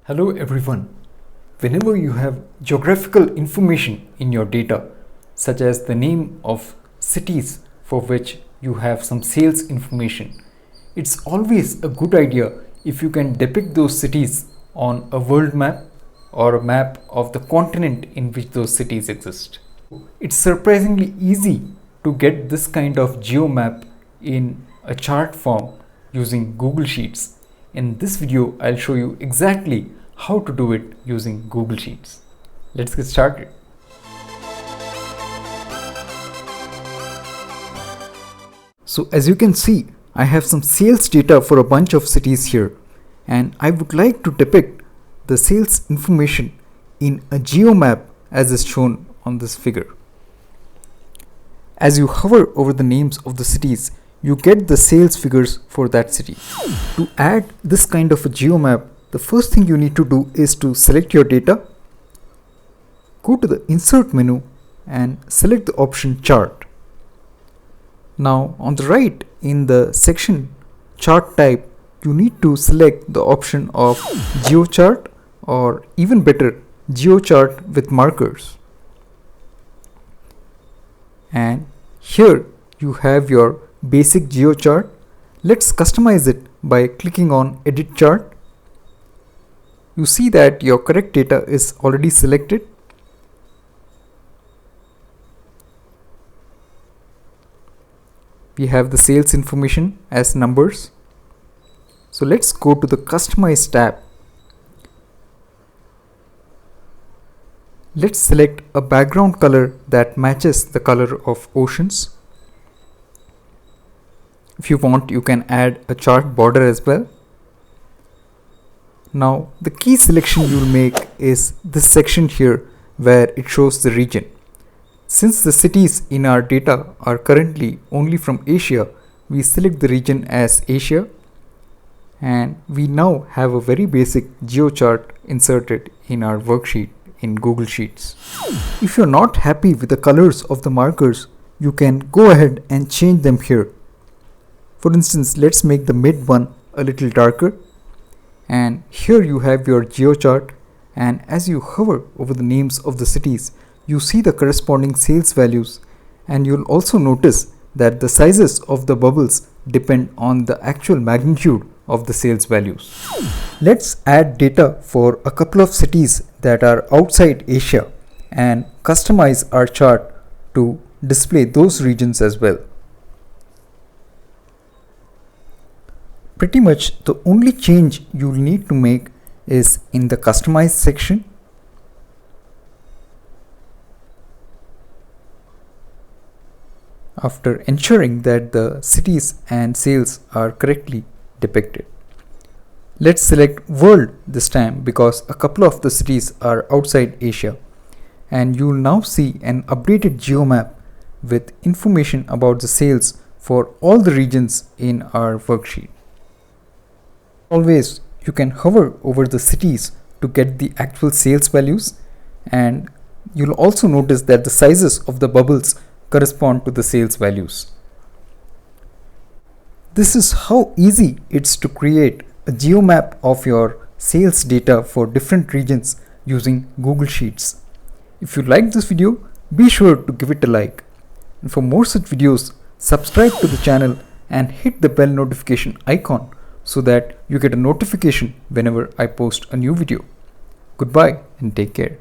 Hello everyone. Whenever you have geographical information in your data, such as the name of cities for which you have some sales information, it's always a good idea if you can depict those cities on a world map or a map of the continent in which those cities exist. It's surprisingly easy to get this kind of geomap in a chart form using Google Sheets. In this video, I'll show you exactly how to do it using Google Sheets. Let's get started. So as you can see, I have some sales data for a bunch of cities here, and I would like to depict the sales information in a geomap as is shown on this figure. As you hover over the names of the cities, you get the sales figures for that city. To add this kind of a geomap, the first thing you need to do is to select your data, go to the insert menu and select the option chart. Now on the right in the section chart type, you need to select the option of geochart, or even better, geochart with markers. And here you have your basic geochart. Let's customize it by clicking on edit chart. You see that your correct data is already selected. We have the sales information as numbers. So let's go to the customize tab. Let's select a background color that matches the color of oceans. If you want, you can add a chart border as well. Now the key selection you will make is this section here where it shows the region. Since the cities in our data are currently only from Asia, we select the region as Asia, and we now have a very basic geochart inserted in our worksheet in Google Sheets. If you're not happy with the colors of the markers, you can go ahead and change them here. For instance, let's make the mid one a little darker, and here you have your geochart, and as you hover over the names of the cities, you see the corresponding sales values, and you'll also notice that the sizes of the bubbles depend on the actual magnitude of the sales values. Let's add data for a couple of cities that are outside Asia and customize our chart to display those regions as well. Pretty much the only change you'll need to make is in the customize section. After ensuring that the cities and sales are correctly depicted. Let's select world this time because a couple of the cities are outside Asia, and you'll now see an updated geomap with information about the sales for all the regions in our worksheet. Always you can hover over the cities to get the actual sales values, and you'll also notice that the sizes of the bubbles correspond to the sales values. This is how easy it's to create a geomap of your sales data for different regions using Google Sheets. If you liked this video, be sure to give it a like. And for more such videos, subscribe to the channel and hit the bell notification icon so that you get a notification whenever I post a new video. Goodbye and take care.